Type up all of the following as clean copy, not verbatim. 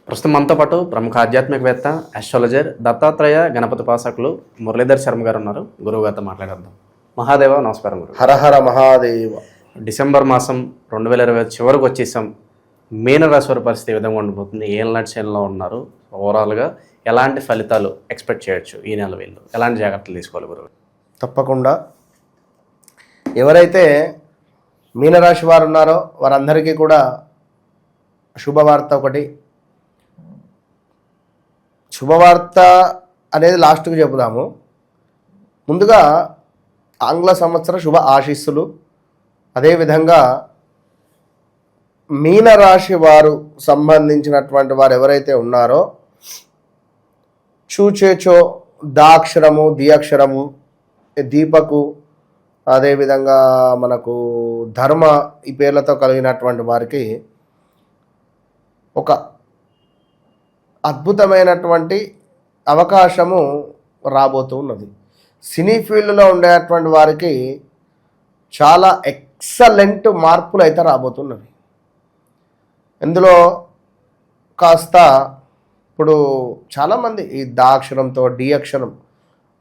ప్రస్తుతం మనతో పాటు ప్రముఖ ఆధ్యాత్మికవేత్త ఆస్ట్రాలజర్ దత్తాత్రేయ గణపతి ఉపాసకులు మురళీధర్ శర్మ గారు ఉన్నారు. గురువు గారితో మాట్లాడేద్దాం. మహాదేవ నమస్కారం గురు. హరహర మహాదేవ. డిసెంబర్ మాసం 2020 చివరికి వచ్చేసాం. మీనరాశి వారి పరిస్థితి ఏ విధంగా ఉండిపోతుంది? ఏ నడిచేలో ఉన్నారు? ఓవరాల్గా ఎలాంటి ఫలితాలు ఎక్స్పెక్ట్ చేయొచ్చు ఈ నెల? వీళ్ళు ఎలాంటి జాగ్రత్తలు తీసుకోవాలి గురువు? తప్పకుండా ఎవరైతే మీనరాశి వారు ఉన్నారో వారందరికీ కూడా శుభవార్త ఒకటి. శుభవార్త అనేది లాస్ట్కి చెబుదాము. ముందుగా ఆంగ్ల సంవత్సర శుభ ఆశీస్సులు. అదేవిధంగా మీనరాశి వారు సంబంధించినటువంటి వారు ఎవరైతే ఉన్నారో చూచేచో దాక్షరము దియక్షరము దీపకు అదేవిధంగా మనకు ధర్మ ఈ పేర్లతో కలిగినటువంటి వారికి ఒక అద్భుతమైనటువంటి అవకాశము రాబోతూ ఉన్నది. సినీ ఫీల్డ్లో ఉండేటువంటి వారికి చాలా ఎక్సలెంట్ మార్పులు అయితే రాబోతున్నవి. ఇందులో కాస్త ఇప్పుడు చాలామంది ఈ దా అక్షరంతో డి అక్షరం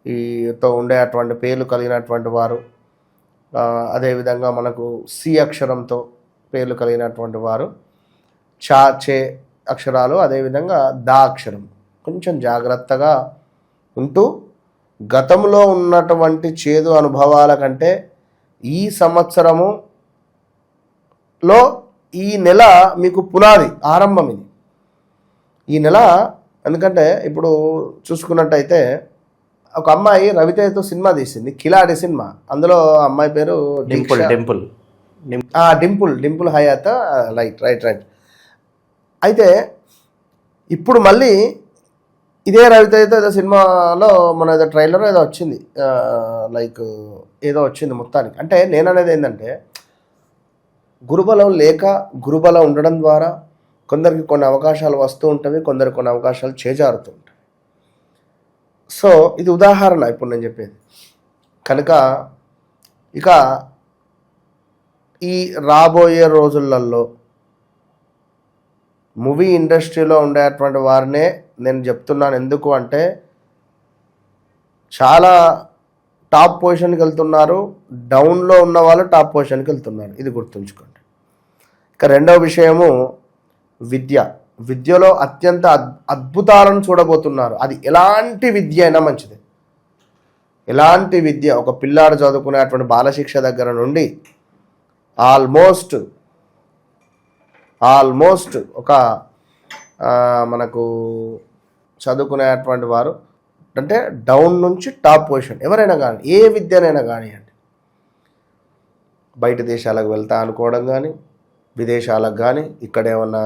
ఈతో ఉండేటువంటి పేర్లు కలిగినటువంటి వారు, అదేవిధంగా మనకు సి అక్షరంతో పేర్లు కలిగినటువంటి వారు, చా చే అక్షరాలు, అదేవిధంగా దా అక్షరం కొంచెం జాగ్రత్తగా ఉంటూ గతంలో ఉన్నటువంటి చేదు అనుభవాల కంటే ఈ సంవత్సరములో ఈ నెల మీకు పునాది ఆరంభం. ఇది ఈ నెల ఎందుకంటే ఇప్పుడు చూసుకున్నట్టయితే ఒక అమ్మాయి రవితేజతో సినిమా తీసింది, కిలాడి సినిమా. అందులో అమ్మాయి పేరు డింపుల్ హయాత్. రైట్. అయితే ఇప్పుడు మళ్ళీ ఇదే రవితేజతో ఏదో సినిమాలో మన ఏదో ట్రైలర్ ఏదో వచ్చింది, ఏదో వచ్చింది మొత్తానికి. అంటే నేను అనేది ఏంటంటే గురుబలం లేక గురుబలం ఉండడం ద్వారా కొందరికి కొన్ని అవకాశాలు వస్తూ ఉంటవి, కొందరికి కొన్ని అవకాశాలు చేజారుతూ ఉంటాయి. సో ఇది ఉదాహరణ ఇప్పుడు నేను చెప్పేది. కనుక ఇక ఈ రాబోయే రోజులలో మూవీ ఇండస్ట్రీలో ఉండేటువంటి వారినే నేను చెప్తున్నాను. ఎందుకు అంటే చాలా టాప్ పొజిషన్కి వెళ్తున్నారు, డౌన్లో ఉన్న వాళ్ళు టాప్ పొజిషన్కి వెళ్తున్నారు. ఇది గుర్తుంచుకోండి. ఇక రెండవ విషయము విద్యలో అత్యంత అద్భుతాలను చూడబోతున్నారు. అది ఎలాంటి విద్య అయినా మంచిది. ఎలాంటి విద్య, ఒక పిల్లాడు చదువుకునేటువంటి బాలశిక్ష దగ్గర నుండి ఆల్మోస్ట్ ఒక మనకు చదువుకునేటువంటి వారు అంటే డౌన్ నుంచి టాప్ పొజిషన్ ఎవరైనా కానీ, ఏ విద్యనైనా కానివ్వండి, బయట దేశాలకు వెళ్తా అనుకోవడం కానీ, విదేశాలకు కానీ, ఇక్కడ ఏమన్నా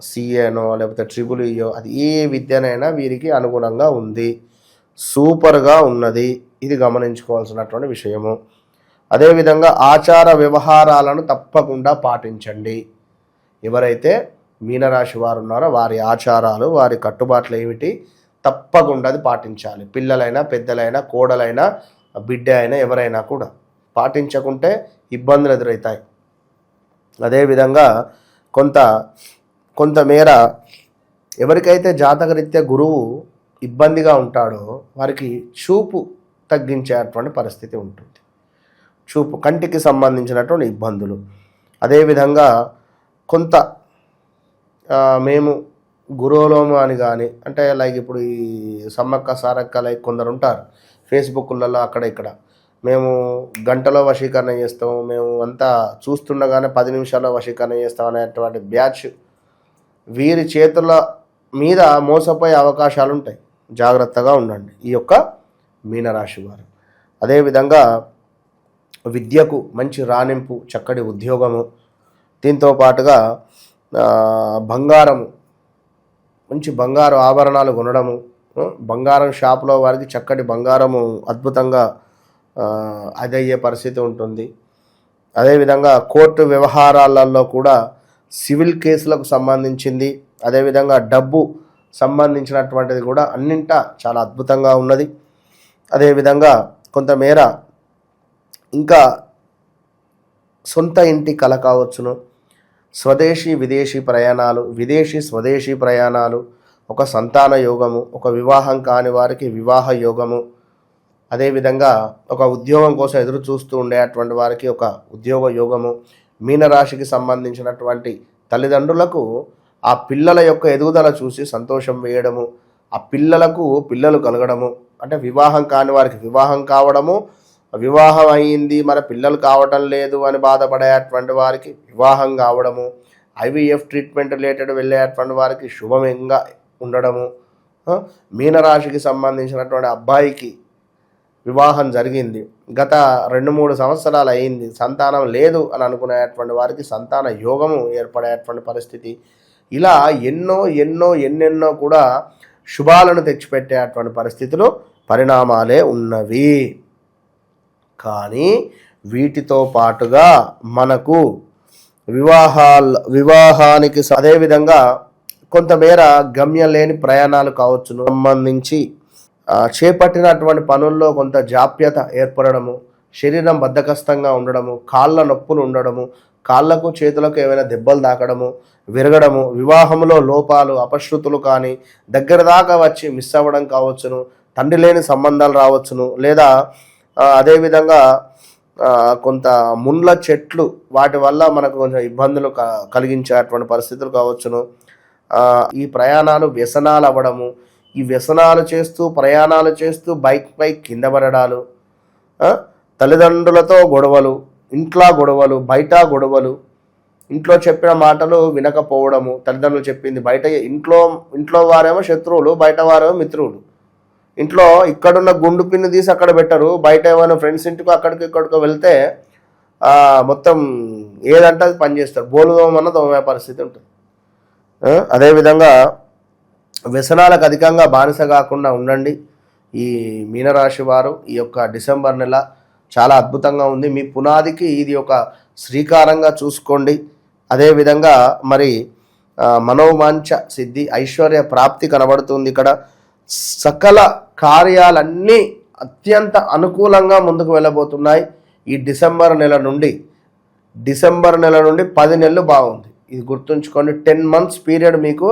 సిఏనో లేకపోతే ట్రిపుల్ఈయో, అది ఏ విద్యనైనా వీరికి అనుగుణంగా ఉంది, సూపర్గా ఉన్నది. ఇది గమనించుకోవాల్సినటువంటి విషయము. అదేవిధంగా ఆచార వ్యవహారాలను తప్పకుండా పాటించండి. ఎవరైతే మీనరాశి వారు ఉన్నారో వారి ఆచారాలు, వారి కట్టుబాట్లు ఏమిటి తప్పకుండా అది పాటించాలి. పిల్లలైనా, పెద్దలైనా, కోడలైనా, బిడ్డ అయినా, ఎవరైనా కూడా పాటించకుంటే ఇబ్బందులు ఎదురవుతాయి. అదేవిధంగా కొంతమేర ఎవరికైతే జాతకరీత్యా గురువు ఇబ్బందిగా ఉంటాడో వారికి చూపు తగ్గించేటువంటి పరిస్థితి ఉంటుంది. చూపు, కంటికి సంబంధించినటువంటి ఇబ్బందులు. అదేవిధంగా కొంత మేము గురువులోము అని కానీ, అంటే ఇప్పుడు ఈ సమ్మక్క సారక్క కొందరు ఉంటారు ఫేస్బుక్లలో అక్కడ ఇక్కడ, మేము గంటలో వశీకరణ చేస్తాము, మేము అంతా చూస్తుండగానే 10 నిమిషాల్లో వశీకరణ చేస్తాం అనేటువంటి బ్యాచ్ వీరి చేతుల మీద మోసపోయే అవకాశాలు ఉంటాయి. జాగ్రత్తగా ఉండండి ఈ యొక్క మీనరాశి వారు. అదేవిధంగా విద్యకు మంచి రాణింపు, చక్కటి ఉద్యోగము, దీంతో పాటుగా బంగారము, మంచి బంగారు ఆభరణాలు కొనడము, బంగారం షాపులో వారికి చక్కటి బంగారము అద్భుతంగా అదయ్యే పరిస్థితి ఉంటుంది. అదేవిధంగా కోర్టు వ్యవహారాలలో కూడా సివిల్ కేసులకు సంబంధించింది, అదేవిధంగా డబ్బు సంబంధించినటువంటిది కూడా అన్నింటా చాలా అద్భుతంగా ఉన్నది. అదేవిధంగా కొంతమేర ఇంకా సొంత ఇంటి కల కావచ్చును, స్వదేశీ విదేశీ ప్రయాణాలు, విదేశీ స్వదేశీ ప్రయాణాలు, ఒక సంతాన యోగము, ఒక వివాహం కాని వారికి వివాహ యోగము, అదేవిధంగా ఒక ఉద్యోగం కోసం ఎదురు చూస్తూ ఉండేటువంటి వారికి ఒక ఉద్యోగ యోగము, మీనరాశికి సంబంధించినటువంటి తల్లిదండ్రులకు ఆ పిల్లల యొక్క ఎదుగుదల చూసి సంతోషం వేయడము, ఆ పిల్లలకు పిల్లలు కలగడము, అంటే వివాహం కాని వారికి వివాహం కావడము, వివాహం అయ్యింది మన పిల్లలు కావటం లేదు అని బాధపడేటువంటి వారికి వివాహం కావడము, ఐవీఎఫ్ ట్రీట్మెంట్ రిలేటెడ్ వెళ్ళేటువంటి వారికి శుభంగా ఉండడము, మీనరాశికి సంబంధించినటువంటి అబ్బాయికి వివాహం జరిగింది, గత 2-3 సంవత్సరాలు అయింది, సంతానం లేదు అని అనుకునేటువంటి వారికి సంతాన యోగము ఏర్పడేటువంటి పరిస్థితి, ఇలా ఎన్నెన్నో కూడా శుభాలను తెచ్చిపెట్టేటువంటి పరిస్థితులు పరిణామాలే ఉన్నవి. కానీ వీటితో పాటుగా మనకు వివాహానికి అదేవిధంగా కొంతమేర గమ్యం లేని ప్రయాణాలు కావచ్చును, సంబంధించి చేపట్టినటువంటి పనుల్లో కొంత జాప్యత ఏర్పడము, శరీరం బద్ధకస్తంగా ఉండడము, కాళ్ళ నొప్పులు ఉండడము, కాళ్ళకు చేతులకు ఏమైనా దెబ్బలు తాకడము, విరగడము, వివాహంలో లోపాలు అపశృతులు కానీ దగ్గర దాకా వచ్చి మిస్ అవ్వడం కావచ్చును, తండ్రి లేని సంబంధాలు రావచ్చును, లేదా అదేవిధంగా కొంత ముండ్ల చెట్లు వాటి వల్ల మనకు కొంచెం ఇబ్బందులు కలిగించేటువంటి పరిస్థితులు కావచ్చును. ఈ ప్రయాణాలు వ్యసనాలు అవ్వడము, ఈ వ్యసనాలు చేస్తూ ప్రయాణాలు చేస్తూ బైక్పై కింద పడడాలు, తల్లిదండ్రులతో గొడవలు, ఇంట్లో గొడవలు, బయట గొడవలు, ఇంట్లో చెప్పిన మాటలు వినకపోవడము, తల్లిదండ్రులు చెప్పింది బయట ఇంట్లో వారేమో శత్రువులు, బయట వారేమో మిత్రువులు. ఇంట్లో ఇక్కడున్న గుండు పిన్ను తీసి అక్కడ పెట్టరు, బయట ఏమైనా ఫ్రెండ్స్ ఇంటికి అక్కడికి ఇక్కడికో వెళ్తే మొత్తం ఏదంటే అది పనిచేస్తారు, బోలుదోమన్న దోమే పరిస్థితి ఉంటుంది. అదేవిధంగా వ్యసనాలకు అధికంగా బానిస కాకుండా ఉండండి. ఈ మీనరాశి వారు ఈ యొక్క డిసెంబర్ నెల చాలా అద్భుతంగా ఉంది, మీ పునాదికి ఇది ఒక శ్రీకారంగా చూసుకోండి. అదేవిధంగా మరి మనోవాంఛ సిద్ధి, ఐశ్వర్య ప్రాప్తి కనబడుతుంది. ఇక్కడ సకల కార్యాలన్నీ అత్యంత అనుకూలంగా ముందుకు వెళ్ళబోతున్నాయి. ఈ డిసెంబర్ నెల నుండి 10 నెలలు బాగుంది, ఇది గుర్తుంచుకోండి. 10 months పీరియడ్ మీకు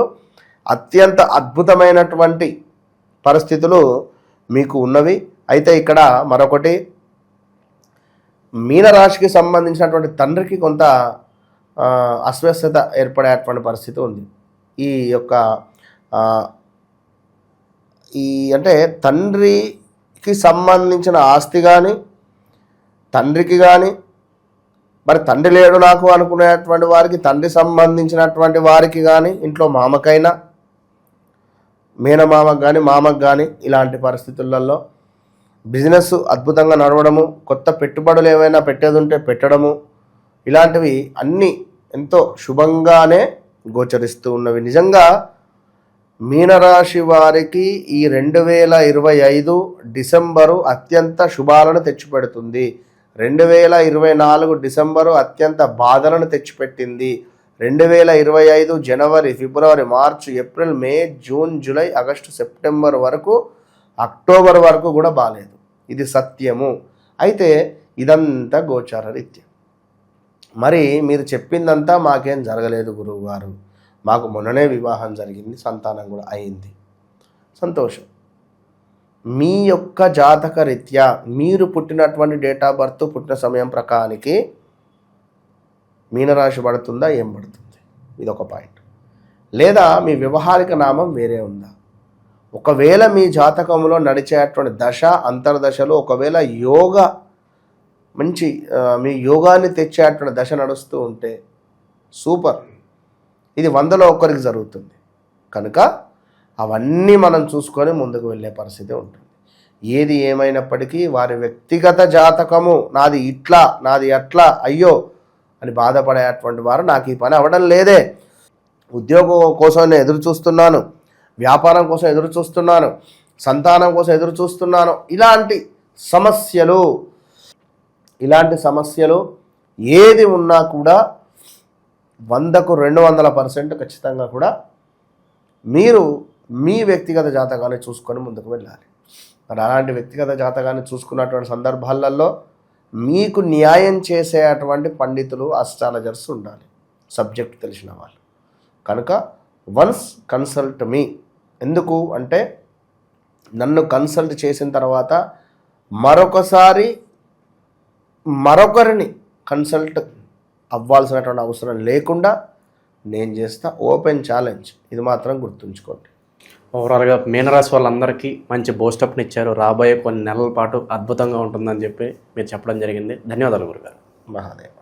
అత్యంత అద్భుతమైనటువంటి పరిస్థితులు మీకు ఉన్నవి. అయితే ఇక్కడ మరొకటి, మీనరాశికి సంబంధించినటువంటి తండ్రికి కొంత అస్వస్థత ఏర్పడేటువంటి పరిస్థితి ఉంది. ఈ యొక్క అంటే తండ్రికి సంబంధించిన ఆస్తి కానీ, తండ్రికి కానీ, మరి తండ్రి లేడు నాకు అనుకునేటువంటి వారికి, తండ్రి సంబంధించినటువంటి వారికి కానీ, ఇంట్లో మామకైనా, మేనమామకు కానీ, మామకు కానీ, ఇలాంటి పరిస్థితులలో బిజినెస్ అద్భుతంగా నడవడము, కొత్త పెట్టుబడులు ఏమైనా పెట్టేది ఉంటే పెట్టడము, ఇలాంటివి అన్నీ ఎంతో శుభంగానే గోచరిస్తూ ఉన్నవి. నిజంగా మీనరాశి వారికి ఈ 2025 డిసెంబరు అత్యంత శుభాలను తెచ్చిపెడుతుంది. 2024 డిసెంబరు అత్యంత బాధలను తెచ్చిపెట్టింది. 2025 జనవరి, ఫిబ్రవరి, మార్చి, ఏప్రిల్, మే, జూన్, జూలై, ఆగస్టు, సెప్టెంబర్ వరకు, అక్టోబర్ వరకు కూడా బాగాలేదు. ఇది సత్యము. అయితే ఇదంతా గోచార రీత్యం. మరి మీరు చెప్పిందంతా మాకేం జరగలేదు గురువు గారు, మాకు మొన్ననే వివాహం జరిగింది, సంతానం కూడా అయింది, సంతోషం. మీ యొక్క జాతక రీత్యా మీరు పుట్టినటువంటి డేట్ ఆఫ్ బర్త్, పుట్టిన సమయం ప్రకారానికి మీనరాశి పడుతుందా, ఏం పడుతుంది, ఇదొక పాయింట్. లేదా మీ వ్యవహారిక నామం వేరే ఉందా? ఒకవేళ మీ జాతకంలో నడిచేటువంటి దశ అంతర్దశలు ఒకవేళ మంచి మీ యోగాన్ని తెచ్చేటువంటి దశ నడుస్తూ ఉంటే సూపర్, ఇది 100లో ఒక్కరికి జరుగుతుంది. కనుక అవన్నీ మనం చూసుకొని ముందుకు వెళ్ళే పరిస్థితి ఉంటుంది. ఏది ఏమైనప్పటికీ వారి వ్యక్తిగత జాతకము, నాది ఇట్లా, నాది అట్లా, అయ్యో అని బాధపడేటువంటి వారు, నాకు ఈ పని అవ్వడం లేదే, ఉద్యోగం కోసం నేను ఎదురు చూస్తున్నాను, వ్యాపారం కోసం ఎదురు చూస్తున్నాను, సంతానం కోసం ఎదురు చూస్తున్నాను, ఇలాంటి సమస్యలు ఏది ఉన్నా కూడా 100కు 200% ఖచ్చితంగా కూడా మీరు మీ వ్యక్తిగత జాతకాన్ని చూసుకొని ముందుకు వెళ్ళాలి. మరి అలాంటి వ్యక్తిగత జాతకాన్ని చూసుకున్నటువంటి సందర్భాలలో మీకు న్యాయం చేసేటువంటి పండితులు, అస్ట్రాలజర్స్ ఉండాలి. సబ్జెక్ట్ తెలిసిన వాళ్ళు. కనుక వన్స్ కన్సల్ట్ మీ. ఎందుకు అంటే నన్ను కన్సల్ట్ చేసిన తర్వాత మరొకసారి మరొకరిని కన్సల్ట్ అవ్వాల్సినటువంటి అవసరం లేకుండా నేను చేస్తా. ఓపెన్ ఛాలెంజ్, ఇది మాత్రం గుర్తుంచుకోండి. ఓవరాల్గా మీనరాశి వాళ్ళందరికీ మంచి బూస్టప్ని ఇచ్చారు. రాబోయే కొన్ని నెలల పాటు అద్భుతంగా ఉంటుందని చెప్పి మీరు చెప్పడం జరిగింది. ధన్యవాదాలు గురుగారు. మహాదేవ్.